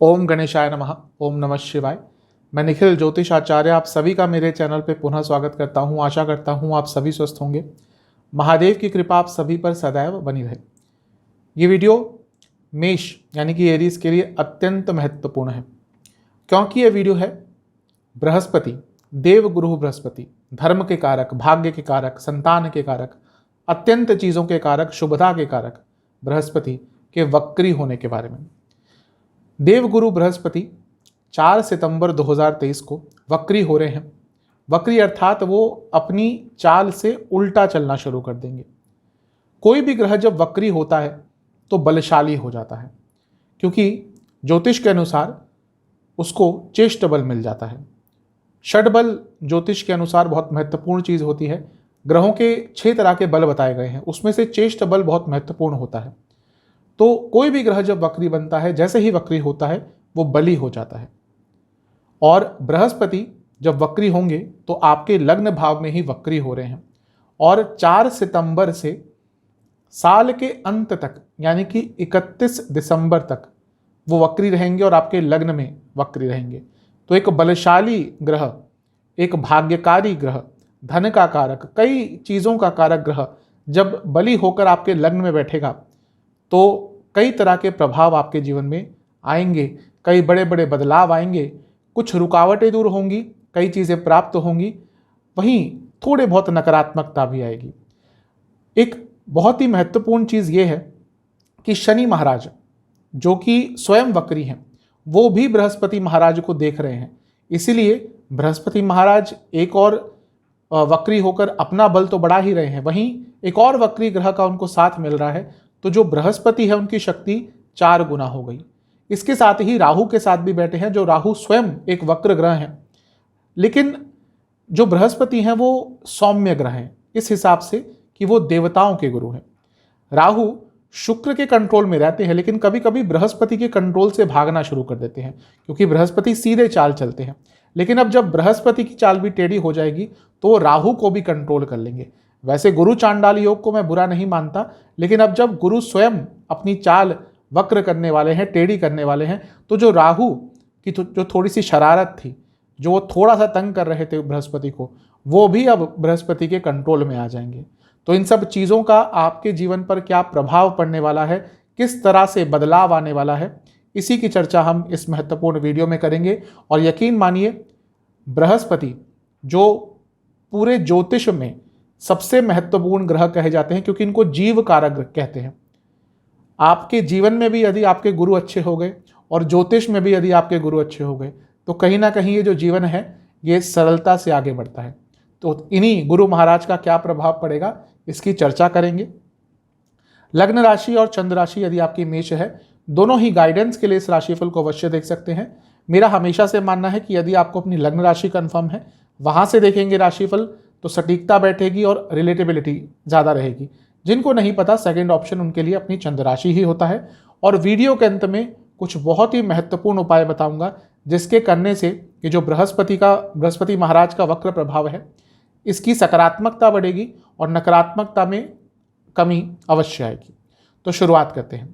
ओम गणेशाय नमः। ओम नमः शिवाय। मैं निखिल ज्योतिष आचार्य आप सभी का मेरे चैनल पे पुनः स्वागत करता हूँ। आशा करता हूँ आप सभी स्वस्थ होंगे। महादेव की कृपा आप सभी पर सदैव बनी रहे। ये वीडियो मेष यानी कि एरीज के लिए अत्यंत महत्वपूर्ण है, क्योंकि ये वीडियो है बृहस्पति, देव गुरु बृहस्पति, धर्म के कारक, भाग्य के कारक, संतान के कारक, अत्यंत चीज़ों के कारक, शुभता के कारक बृहस्पति के वक्री होने के बारे में। देवगुरु बृहस्पति 4 सितंबर 2023 को वक्री हो रहे हैं। वक्री अर्थात वो अपनी चाल से उल्टा चलना शुरू कर देंगे। कोई भी ग्रह जब वक्री होता है तो बलशाली हो जाता है, क्योंकि ज्योतिष के अनुसार उसको चेष्ट बल मिल जाता है। षड बल ज्योतिष के अनुसार बहुत महत्वपूर्ण चीज़ होती है। ग्रहों के 6 तरह के बल बताए गए हैं, उसमें से चेष्ट बल बहुत महत्वपूर्ण होता है। तो कोई भी ग्रह जब वक्री बनता है, जैसे ही वक्री होता है वो बली हो जाता है। और बृहस्पति जब वक्री होंगे तो आपके लग्न भाव में ही वक्री हो रहे हैं, और 4 सितंबर से साल के अंत तक यानी कि 31 दिसंबर तक वो वक्री रहेंगे और आपके लग्न में वक्री रहेंगे। तो एक बलशाली ग्रह, एक भाग्यकारी ग्रह, धन का कारक, कई चीज़ों का कारक ग्रह जब बली होकर आपके लग्न में बैठेगा तो कई तरह के प्रभाव आपके जीवन में आएंगे, कई बड़े बड़े बदलाव आएंगे, कुछ रुकावटें दूर होंगी, कई चीज़ें प्राप्त होंगी, वहीं थोड़े बहुत नकारात्मकता भी आएगी। एक बहुत ही महत्वपूर्ण चीज़ ये है कि शनि महाराज जो कि स्वयं वक्री हैं, वो भी बृहस्पति महाराज को देख रहे हैं। इसीलिए बृहस्पति महाराज एक और वक्री होकर अपना बल तो बढ़ा ही रहे हैं, वहीं एक और वक्री ग्रह का उनको साथ मिल रहा है, तो जो बृहस्पति है उनकी शक्ति 4 गुना हो गई। इसके साथ ही राहु के साथ भी बैठे हैं, जो राहु स्वयं एक वक्र ग्रह हैं, लेकिन जो बृहस्पति हैं वो सौम्य ग्रह हैं, इस हिसाब से कि वो देवताओं के गुरु हैं। राहु शुक्र के कंट्रोल में रहते हैं, लेकिन कभी कभी बृहस्पति के कंट्रोल से भागना शुरू कर देते हैं, क्योंकि बृहस्पति सीधे चाल चलते हैं। लेकिन अब जब बृहस्पति की चाल भी टेढ़ी हो जाएगी तो वो राहु को भी कंट्रोल कर लेंगे। वैसे गुरु चांडाल योग को मैं बुरा नहीं मानता, लेकिन अब जब गुरु स्वयं अपनी चाल वक्र करने वाले हैं, टेढ़ी करने वाले हैं, तो जो राहु की जो थोड़ी सी शरारत थी, जो वो थोड़ा सा तंग कर रहे थे बृहस्पति को, वो भी अब बृहस्पति के कंट्रोल में आ जाएंगे। तो इन सब चीज़ों का आपके जीवन पर क्या प्रभाव पड़ने वाला है, किस तरह से बदलाव आने वाला है, इसी की चर्चा हम इस महत्वपूर्ण वीडियो में करेंगे। और यकीन मानिए, बृहस्पति जो पूरे ज्योतिष में सबसे महत्वपूर्ण ग्रह कहे जाते हैं, क्योंकि इनको जीव कारक ग्रह कहते हैं। आपके जीवन में भी यदि आपके गुरु अच्छे हो गए और ज्योतिष में भी यदि आपके गुरु अच्छे हो गए, तो कहीं ना कहीं ये जो जीवन है ये सरलता से आगे बढ़ता है। तो इन्हीं गुरु महाराज का क्या प्रभाव पड़ेगा, इसकी चर्चा करेंगे। लग्न राशि और चंद्र राशि यदि आपकी मेष है, दोनों ही गाइडेंस के लिए इस राशिफल को अवश्य देख सकते हैं। मेरा हमेशा से मानना है कि यदि आपको अपनी लग्न राशि कन्फर्म है, वहाँ से देखेंगे राशिफल, तो सटीकता बैठेगी और रिलेटेबिलिटी ज़्यादा रहेगी। जिनको नहीं पता, सेकंड ऑप्शन उनके लिए अपनी चंद्र राशि ही होता है। और वीडियो के अंत में कुछ बहुत ही महत्वपूर्ण उपाय बताऊंगा, जिसके करने से ये जो बृहस्पति महाराज का वक्र प्रभाव है, इसकी सकारात्मकता बढ़ेगी और नकारात्मकता में कमी अवश्य आएगी। तो शुरुआत करते हैं।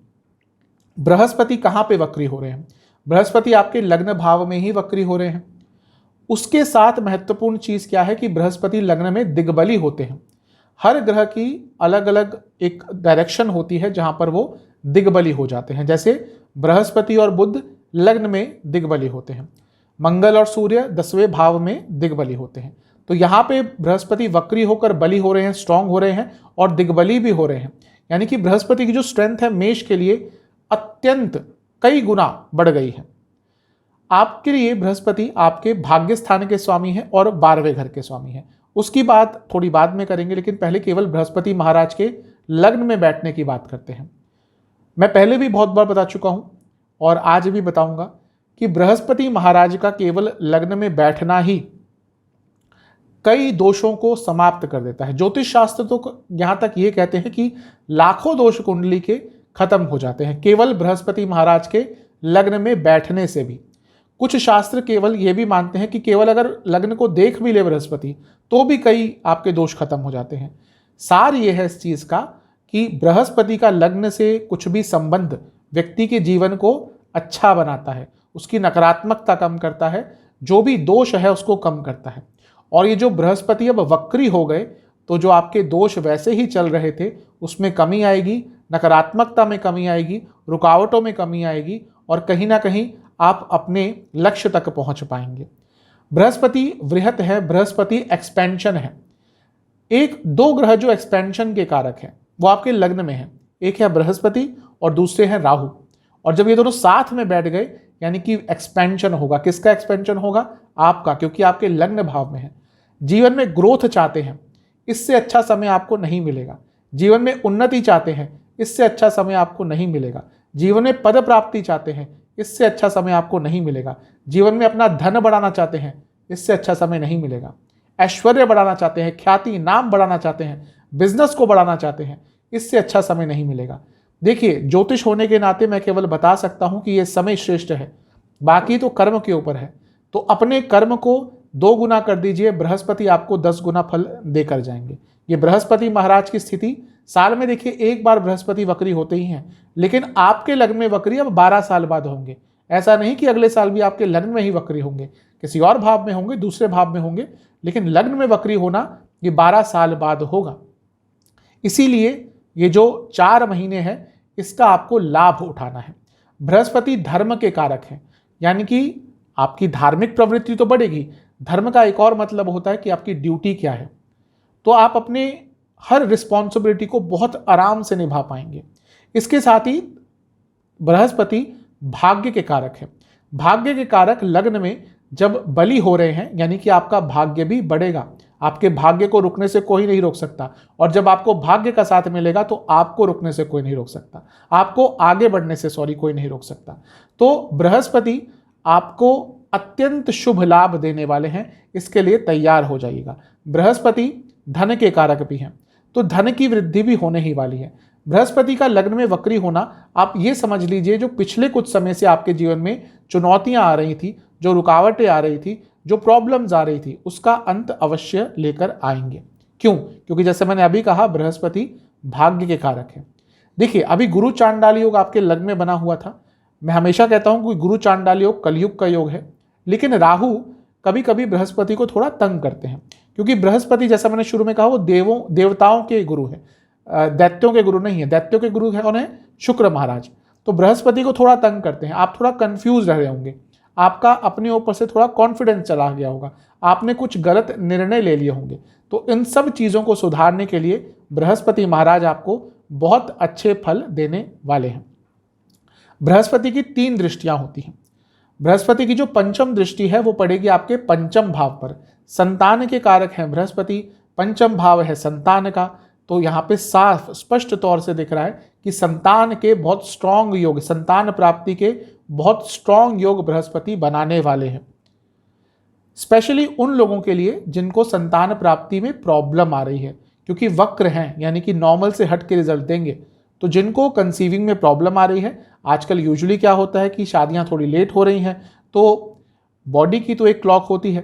बृहस्पति कहाँ पे वक्री हो रहे हैं? बृहस्पति आपके लग्न भाव में ही वक्री हो रहे हैं। उसके साथ महत्वपूर्ण चीज क्या है कि बृहस्पति लग्न में दिग्बली होते हैं। हर ग्रह की अलग अलग एक डायरेक्शन होती है जहां पर वो दिग्बली हो जाते हैं। जैसे बृहस्पति और बुध लग्न में दिग्बली होते हैं, मंगल और सूर्य 10वें भाव में दिग्बली होते हैं। तो यहाँ पे बृहस्पति वक्री होकर बली हो रहे हैं, स्ट्रांग हो रहे हैं और दिग्बली भी हो रहे हैं। यानी कि बृहस्पति की जो स्ट्रेंथ है मेष के लिए अत्यंत कई गुना बढ़ गई है। आपके लिए बृहस्पति आपके भाग्य स्थान के स्वामी हैं और 12वें घर के स्वामी हैं। उसकी बात थोड़ी बाद में करेंगे, लेकिन पहले केवल बृहस्पति महाराज के लग्न में बैठने की बात करते हैं। मैं पहले भी बहुत बार बता चुका हूं और आज भी बताऊंगा कि बृहस्पति महाराज का केवल लग्न में बैठना ही कई दोषों को समाप्त कर देता है। ज्योतिष शास्त्र तो यहां तक ये कहते हैं कि लाखों दोष कुंडली के खत्म हो जाते हैं केवल बृहस्पति महाराज के लग्न में बैठने से भी। कुछ शास्त्र केवल ये भी मानते हैं कि केवल अगर लग्न को देख भी ले बृहस्पति तो भी कई आपके दोष खत्म हो जाते हैं। सार ये है इस चीज का कि बृहस्पति का लग्न से कुछ भी संबंध व्यक्ति के जीवन को अच्छा बनाता है, उसकी नकारात्मकता कम करता है, जो भी दोष है उसको कम करता है। और ये जो बृहस्पति अब वक्री हो गए तो जो आपके दोष वैसे ही चल रहे थे उसमें कमी आएगी, नकारात्मकता में कमी आएगी, रुकावटों में कमी आएगी और कहीं ना कहीं आप अपने लक्ष्य तक पहुंच पाएंगे। बृहस्पति वृहत है, बृहस्पति एक्सपेंशन है। एक दो ग्रह जो एक्सपेंशन के कारक हैं वो आपके लग्न में है, एक है बृहस्पति और दूसरे हैं राहु। और जब ये दोनों साथ में बैठ गए यानी कि एक्सपेंशन होगा। किसका एक्सपेंशन होगा? आपका, क्योंकि आपके लग्न भाव में है। जीवन में ग्रोथ चाहते हैं, इससे अच्छा समय आपको नहीं मिलेगा। जीवन में उन्नति चाहते हैं, इससे अच्छा समय आपको नहीं मिलेगा। जीवन में पद प्राप्ति चाहते हैं, इससे अच्छा समय आपको नहीं मिलेगा। जीवन में अपना धन बढ़ाना चाहते हैं, इससे अच्छा समय नहीं मिलेगा। ऐश्वर्य बढ़ाना चाहते हैं, ख्याति नाम बढ़ाना चाहते हैं, बिजनेस को बढ़ाना चाहते हैं, इससे अच्छा समय नहीं मिलेगा। देखिए, ज्योतिष होने के नाते मैं केवल बता सकता हूं कि यह समय श्रेष्ठ है, बाकी तो कर्म के ऊपर है। तो अपने कर्म को 2 गुना कर दीजिए, बृहस्पति आपको 10 गुना फल देकर जाएंगे। ये बृहस्पति महाराज की स्थिति साल में देखिए एक बार बृहस्पति वक्री होते ही हैं, लेकिन आपके लग्न में वक्री अब 12 साल बाद होंगे। ऐसा नहीं कि अगले साल भी आपके लग्न में ही वक्री होंगे, किसी और भाव में होंगे, दूसरे भाव में होंगे, लेकिन लग्न में वक्री होना ये 12 साल बाद होगा। इसीलिए ये जो 4 महीने हैं इसका आपको लाभ उठाना है। बृहस्पति धर्म के कारक हैं, यानी कि आपकी धार्मिक प्रवृत्ति तो बढ़ेगी। धर्म का एक और मतलब होता है कि आपकी ड्यूटी क्या है, तो आप अपने हर रिस्पॉन्सिबिलिटी को बहुत आराम से निभा पाएंगे। इसके साथ ही बृहस्पति भाग्य के कारक है। भाग्य के कारक लग्न में जब बली हो रहे हैं यानी कि आपका भाग्य भी बढ़ेगा। आपके भाग्य को रुकने से कोई नहीं रोक सकता, और जब आपको भाग्य का साथ मिलेगा तो आपको रुकने से कोई नहीं रोक सकता, आपको आगे बढ़ने से कोई नहीं रोक सकता। तो बृहस्पति आपको अत्यंत शुभ लाभ देने वाले हैं, इसके लिए तैयार हो जाइएगा। बृहस्पति धन के कारक भी हैं, तो धन की वृद्धि भी होने ही वाली है। बृहस्पति का लग्न में वक्री होना, आप ये समझ लीजिए जो पिछले कुछ समय से आपके जीवन में चुनौतियां आ रही थी, जो रुकावटें आ रही थी, जो प्रॉब्लम्स आ रही थी, उसका अंत अवश्य लेकर आएंगे। क्यों? क्योंकि जैसे मैंने अभी कहा बृहस्पति भाग्य के कारक है। देखिए, अभी गुरु चांडाल योग आपके लग्न में बना हुआ था। मैं हमेशा कहता हूं कि गुरु चांडाल योग कलयुग का योग है, लेकिन राहु कभी कभी बृहस्पति को थोड़ा तंग करते हैं, क्योंकि बृहस्पति जैसा मैंने शुरू में कहा वो देवताओं के गुरु है, दैत्यों के गुरु नहीं है। दैत्यों के गुरु है कौन है? शुक्र महाराज। तो बृहस्पति को थोड़ा तंग करते हैं। आप थोड़ा कंफ्यूज रह रहे होंगे, आपका अपने ऊपर से थोड़ा कॉन्फिडेंस चला गया होगा, आपने कुछ गलत निर्णय ले लिए होंगे। तो इन सब चीज़ों को सुधारने के लिए बृहस्पति महाराज आपको बहुत अच्छे फल देने वाले हैं। बृहस्पति की 3 दृष्टियां होती हैं। बृहस्पति की जो पंचम दृष्टि है वो पड़ेगी आपके पंचम भाव पर। संतान के कारक हैं बृहस्पति, पंचम भाव है संतान का। तो यहाँ पे साफ स्पष्ट तौर से दिख रहा है कि संतान के बहुत स्ट्रॉन्ग योग, संतान प्राप्ति के बहुत स्ट्रॉन्ग योग बृहस्पति बनाने वाले हैं। स्पेशली उन लोगों के लिए जिनको संतान प्राप्ति में प्रॉब्लम आ रही है, क्योंकि वक्र हैं यानी कि नॉर्मल से हट के रिजल्ट देंगे। तो जिनको कंसीविंग में प्रॉब्लम आ रही है, आजकल यूजुअली क्या होता है कि शादियां थोड़ी लेट हो रही हैं, तो बॉडी की तो एक क्लॉक होती है,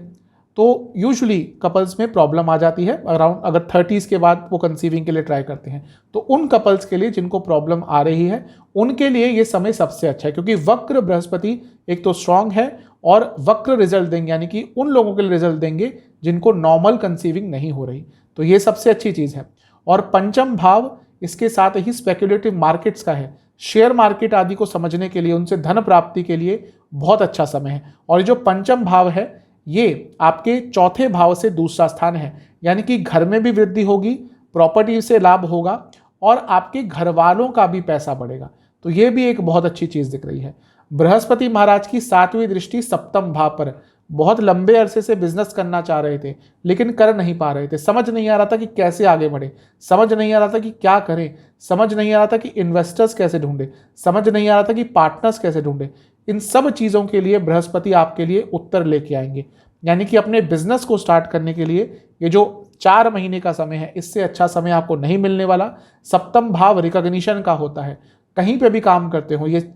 तो यूजुअली कपल्स में प्रॉब्लम आ जाती है अराउंड, अगर 30s के बाद वो कंसीविंग के लिए ट्राई करते हैं। तो उन कपल्स के लिए जिनको प्रॉब्लम आ रही है उनके लिए ये समय सबसे अच्छा है, क्योंकि वक्र बृहस्पति एक तो स्ट्रांग है और वक्र रिजल्ट देंगे, यानी कि उन लोगों के लिए रिजल्ट देंगे जिनको नॉर्मल कंसीविंग नहीं हो रही। तो ये सबसे अच्छी चीज़ है। और पंचम भाव इसके साथ ही स्पेक्युलेटिव मार्केट्स का है, शेयर मार्केट आदि को समझने के लिए, उनसे धन प्राप्ति के लिए बहुत अच्छा समय है। और जो पंचम भाव है ये आपके चौथे भाव से दूसरा स्थान है, यानी कि घर में भी वृद्धि होगी, प्रॉपर्टी से लाभ होगा और आपके घर वालों का भी पैसा बढ़ेगा। तो ये भी एक बहुत अच्छी चीज़ दिख रही है। बृहस्पति महाराज की 7वीं दृष्टि सप्तम भाव पर। बहुत लंबे अरसे से बिजनेस करना चाह रहे थे लेकिन कर नहीं पा रहे थे, समझ नहीं आ रहा था कि कैसे आगे बढ़े, समझ नहीं आ रहा था कि क्या करें, समझ नहीं आ रहा था कि इन्वेस्टर्स कैसे ढूंढे, समझ नहीं आ रहा था कि पार्टनर्स कैसे ढूंढे। इन सब चीज़ों के लिए बृहस्पति आपके लिए उत्तर लेके आएंगे, यानी कि अपने बिजनेस को स्टार्ट करने के लिए ये जो 4 महीने का समय है, इससे अच्छा समय आपको नहीं मिलने वाला। सप्तम भाव रिकॉग्निशन का होता है, कहीं पे भी काम करते हो, ये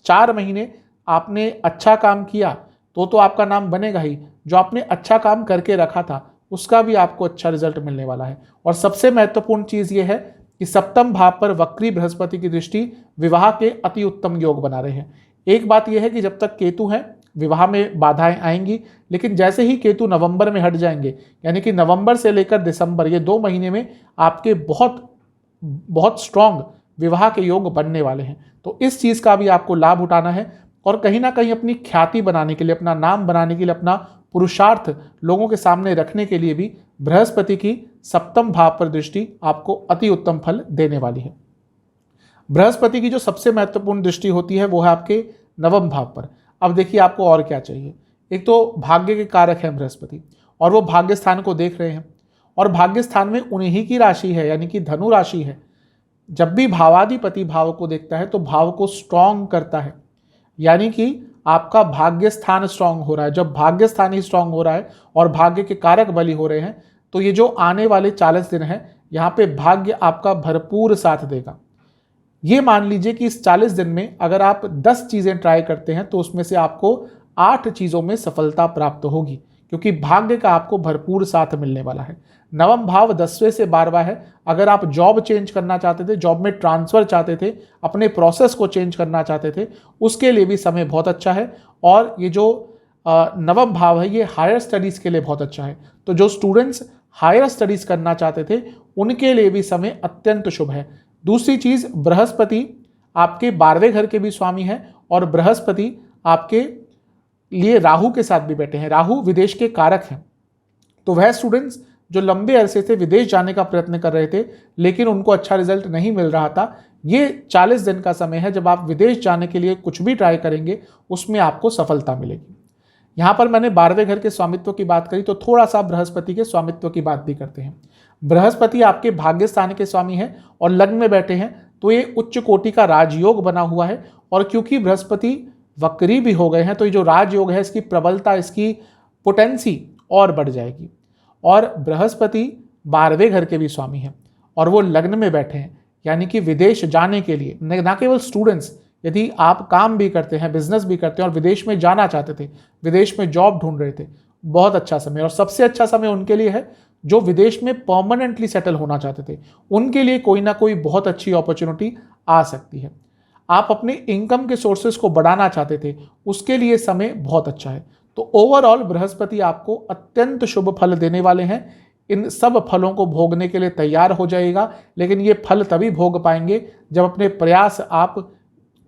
4 महीने आपने अच्छा काम किया तो आपका नाम बनेगा ही, जो आपने अच्छा काम करके रखा था उसका भी आपको अच्छा रिजल्ट मिलने वाला है। और सबसे महत्वपूर्ण चीज़ ये है कि सप्तम भाव पर वक्री बृहस्पति की दृष्टि विवाह के अति उत्तम योग बना रहे हैं। एक बात यह है कि जब तक केतु हैं विवाह में बाधाएं आएंगी, लेकिन जैसे ही केतु नवंबर में हट जाएंगे, यानी कि नवंबर से लेकर दिसंबर, ये 2 महीने में आपके बहुत बहुत स्ट्रांग विवाह के योग बनने वाले हैं। तो इस चीज़ का भी आपको लाभ उठाना है और कहीं ना कहीं अपनी ख्याति बनाने के लिए, अपना नाम बनाने के लिए, अपना पुरुषार्थ लोगों के सामने रखने के लिए भी बृहस्पति की सप्तम भाव पर दृष्टि आपको अति उत्तम फल देने वाली है। बृहस्पति की जो सबसे महत्वपूर्ण दृष्टि होती है वो है आपके नवम भाव पर। अब देखिए आपको और क्या चाहिए। एक तो भाग्य के कारक है बृहस्पति और वो भाग्य स्थान को देख रहे हैं और भाग्य स्थान में उन्हीं की राशि है, यानी कि धनु राशि है। जब भी भावाधिपति भाव को देखता है तो भाव को स्ट्रांग करता है, यानी कि आपका भाग्य स्थान स्ट्रांग हो रहा है। जब भाग्य स्थान ही स्ट्रांग हो रहा है और भाग्य के कारक बली हो रहे हैं तो ये जो आने वाले 40 दिन हैं यहाँ पे भाग्य आपका भरपूर साथ देगा। ये मान लीजिए कि इस 40 दिन में अगर आप 10 चीज़ें ट्राई करते हैं तो उसमें से आपको 8 चीज़ों में सफलता प्राप्त होगी, क्योंकि भाग्य का आपको भरपूर साथ मिलने वाला है। नवम भाव 10वें से 12वां है। अगर आप जॉब चेंज करना चाहते थे, जॉब में ट्रांसफ़र चाहते थे, अपने प्रोसेस को चेंज करना चाहते थे, उसके लिए भी समय बहुत अच्छा है। और ये जो नवम भाव है ये हायर स्टडीज़ के लिए बहुत अच्छा है। तो जो स्टूडेंट्स हायर स्टडीज़ करना चाहते थे उनके लिए भी समय अत्यंत शुभ है। दूसरी चीज़, बृहस्पति आपके 12वें घर के भी स्वामी हैं और बृहस्पति आपके लिए राहु के साथ भी बैठे हैं। राहु विदेश के कारक हैं। तो वह स्टूडेंट्स जो लंबे अरसे से विदेश जाने का प्रयत्न कर रहे थे लेकिन उनको अच्छा रिजल्ट नहीं मिल रहा था, ये 40 दिन का समय है जब आप विदेश जाने के लिए कुछ भी ट्राई करेंगे उसमें आपको सफलता मिलेगी। यहाँ पर मैंने 12वें घर के स्वामित्व की बात करी तो थोड़ा सा बृहस्पति के स्वामित्व की बात भी करते हैं। बृहस्पति आपके भाग्य स्थान के स्वामी हैं और लग्न में बैठे हैं तो ये उच्च कोटि का राजयोग बना हुआ है। और क्योंकि बृहस्पति वक्री भी हो गए हैं तो ये जो राजयोग है इसकी प्रबलता, इसकी पोटेंसी और बढ़ जाएगी। और बृहस्पति 12वें घर के भी स्वामी हैं और वो लग्न में बैठे हैं, यानी कि विदेश जाने के लिए न केवल स्टूडेंट्स, यदि आप काम भी करते हैं, बिजनेस भी करते हैं और विदेश में जाना चाहते थे, विदेश में जॉब ढूंढ रहे थे, बहुत अच्छा समय। और सबसे अच्छा समय उनके लिए है जो विदेश में परमानेंटली सेटल होना चाहते थे, उनके लिए कोई ना कोई बहुत अच्छी अपॉर्चुनिटी आ सकती है। आप अपने इनकम के सोर्सेज को बढ़ाना चाहते थे, उसके लिए समय बहुत अच्छा है। तो ओवरऑल बृहस्पति आपको अत्यंत शुभ फल देने वाले हैं। इन सब फलों को भोगने के लिए तैयार हो जाएगा, लेकिन ये फल तभी भोग पाएंगे जब अपने प्रयास आप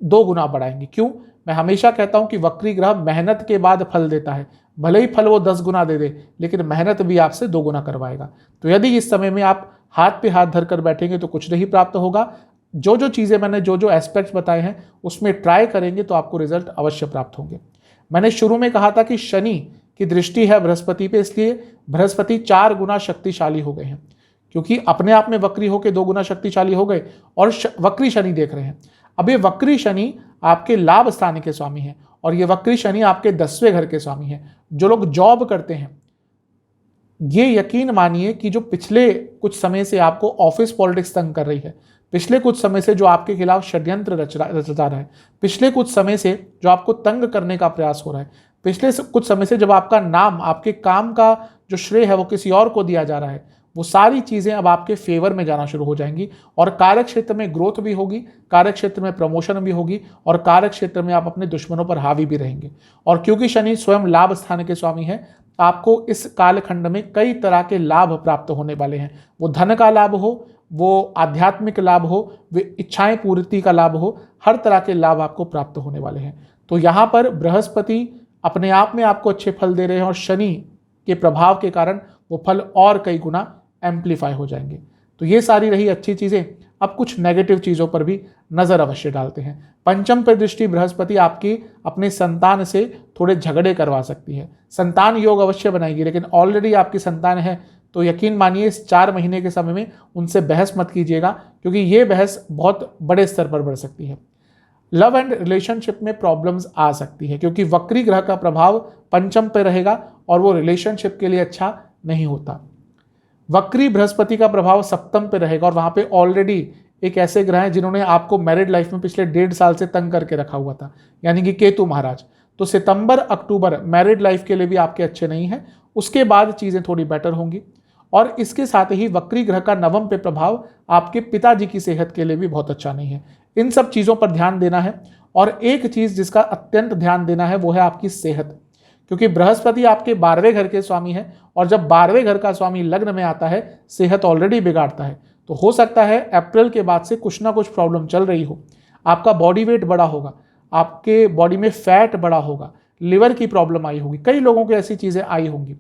2 गुना बढ़ाएंगे। क्यों? मैं हमेशा कहता हूं कि वक्री ग्रह मेहनत के बाद फल देता है। भले ही फल वो 10 गुना दे दे, लेकिन मेहनत भी आपसे 2 गुना करवाएगा। तो यदि इस समय में आप हाथ पे हाथ धर कर बैठेंगे तो कुछ नहीं प्राप्त होगा। जो जो चीज़ें मैंने जो एस्पेक्ट्स बताए हैं उसमें ट्राई करेंगे तो आपको रिजल्ट अवश्य प्राप्त होंगे। मैंने शुरू में कहा था कि शनि की दृष्टि है बृहस्पति पे, इसलिए बृहस्पति 4 गुना शक्तिशाली हो गए हैं, क्योंकि अपने आप में वक्री होकर 2 गुना शक्तिशाली हो गए और वक्री शनि देख रहे हैं। अब ये वक्री शनि आपके लाभ स्थान के स्वामी हैं और ये वक्री शनि आपके 10वें घर के स्वामी हैं। जो लोग जॉब करते हैं, ये यकीन मानिए कि जो पिछले कुछ समय से आपको ऑफिस पॉलिटिक्स तंग कर रही है, पिछले कुछ समय से जो आपके खिलाफ षड्यंत्र रचा रहा है, पिछले कुछ समय से जो आपको तंग करने का प्रयास हो रहा है, पिछले कुछ समय से जब आपका नाम, आपके काम का जो श्रेय है वो किसी और को दिया जा रहा है, वो सारी चीज़ें अब आपके फेवर में जाना शुरू हो जाएंगी और कार्य क्षेत्र में ग्रोथ भी होगी, कार्य क्षेत्र में प्रमोशन भी होगी और कार्य क्षेत्र में आप अपने दुश्मनों पर हावी भी रहेंगे। और क्योंकि शनि स्वयं लाभ स्थान के स्वामी हैं, आपको इस कालखंड में कई तरह के लाभ प्राप्त होने वाले हैं। वो धन का लाभ हो, वो आध्यात्मिक लाभ हो, वे इच्छाएं पूर्ति का लाभ हो, हर तरह के लाभ आपको प्राप्त होने वाले हैं। तो यहाँ पर बृहस्पति अपने आप में आपको अच्छे फल दे रहे हैं और शनि के प्रभाव के कारण वो फल और कई गुना एम्पलीफाई हो जाएंगे। तो ये सारी रही अच्छी चीज़ें। अब कुछ नेगेटिव चीज़ों पर भी नज़र अवश्य डालते हैं। पंचम पर दृष्टि बृहस्पति आपकी अपने संतान से थोड़े झगड़े करवा सकती है। संतान योग अवश्य बनाएगी, लेकिन ऑलरेडी आपकी संतान है तो यकीन मानिए इस 4 महीने के समय में उनसे बहस मत कीजिएगा, क्योंकि ये बहस बहुत बड़े स्तर पर बढ़ सकती है। लव एंड रिलेशनशिप में प्रॉब्लम्स आ सकती है, क्योंकि वक्री ग्रह का प्रभाव पंचम पे रहेगा और वो रिलेशनशिप के लिए अच्छा नहीं होता। वक्री बृहस्पति का प्रभाव सप्तम पे रहेगा और वहाँ पे ऑलरेडी एक ऐसे ग्रह हैं जिन्होंने आपको मैरिड लाइफ में पिछले 1.5 साल से तंग करके रखा हुआ था, यानी कि केतु महाराज। तो सितंबर अक्टूबर मैरिड लाइफ के लिए भी आपके अच्छे नहीं हैं, उसके बाद चीज़ें थोड़ी बेटर होंगी। और इसके साथ ही वक्री ग्रह का नवम पे प्रभाव आपके पिताजी की सेहत के लिए भी बहुत अच्छा नहीं है। इन सब चीज़ों पर ध्यान देना है और एक चीज जिसका अत्यंत ध्यान देना है वो है आपकी सेहत, क्योंकि बृहस्पति आपके 12वें घर के स्वामी है और जब 12वें घर का स्वामी लग्न में आता है सेहत ऑलरेडी बिगाड़ता है। तो हो सकता है अप्रैल के बाद से कुछ ना कुछ प्रॉब्लम चल रही हो, आपका बॉडी वेट बड़ा होगा, आपके बॉडी में फैट बड़ा होगा, लिवर की प्रॉब्लम आई होगी, कई लोगों को ऐसी चीजें आई होंगी।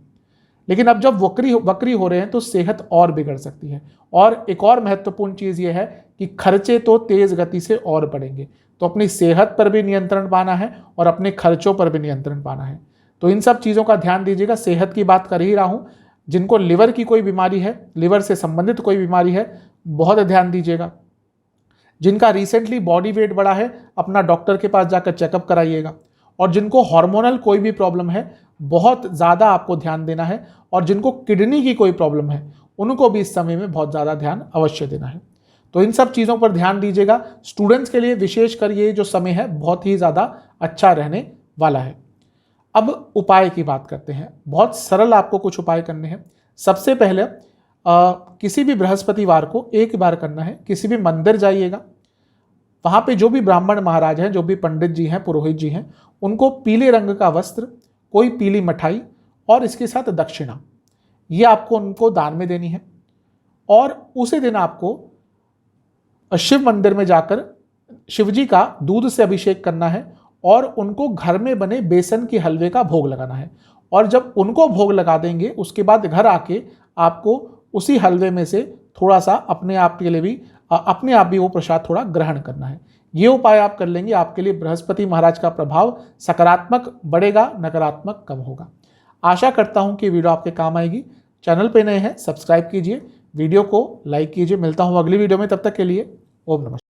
लेकिन अब जब वक्री हो रहे हैं तो सेहत और बिगड़ सकती है। और एक और महत्वपूर्ण चीज यह है कि खर्चे तो तेज गति से और बढ़ेंगे, तो अपनी सेहत पर भी नियंत्रण पाना है और अपने खर्चों पर भी नियंत्रण पाना है। तो इन सब चीजों का ध्यान दीजिएगा। सेहत की बात कर ही रहा हूं, जिनको लिवर की कोई बीमारी है, लिवर से संबंधित कोई बीमारी है, बहुत ध्यान दीजिएगा। जिनका रिसेंटली बॉडी वेट बढ़ा है, अपना डॉक्टर के पास जाकर चेकअप कराइएगा। और जिनको हार्मोनल कोई भी प्रॉब्लम है, बहुत ज़्यादा आपको ध्यान देना है। और जिनको किडनी की कोई प्रॉब्लम है, उनको भी इस समय में बहुत ज़्यादा ध्यान अवश्य देना है। तो इन सब चीज़ों पर ध्यान दीजिएगा। स्टूडेंट्स के लिए विशेषकर ये जो समय है बहुत ही ज़्यादा अच्छा रहने वाला है। अब उपाय की बात करते हैं। बहुत सरल आपको कुछ उपाय करने हैं। सबसे पहले किसी भी बृहस्पतिवार को एक बार करना है, किसी भी मंदिर जाइएगा, वहाँ पे जो भी ब्राह्मण महाराज हैं, जो भी पंडित जी हैं, पुरोहित जी हैं, उनको पीले रंग का वस्त्र, कोई पीली मिठाई और इसके साथ दक्षिणा, ये आपको उनको दान में देनी है। और उसी दिन आपको शिव मंदिर में जाकर शिवजी का दूध से अभिषेक करना है और उनको घर में बने बेसन के हलवे का भोग लगाना है। और जब उनको भोग लगा देंगे उसके बाद घर आके आपको उसी हलवे में से थोड़ा सा अपने आप के लिए भी अपने आप भी वो प्रसाद थोड़ा ग्रहण करना है। ये उपाय आप कर लेंगे, आपके लिए बृहस्पति महाराज का प्रभाव सकारात्मक बढ़ेगा, नकारात्मक कम होगा। आशा करता हूं कि वीडियो आपके काम आएगी। चैनल पे नए हैं सब्सक्राइब कीजिए, वीडियो को लाइक कीजिए। मिलता हूं अगली वीडियो में, तब तक के लिए ओम नमः।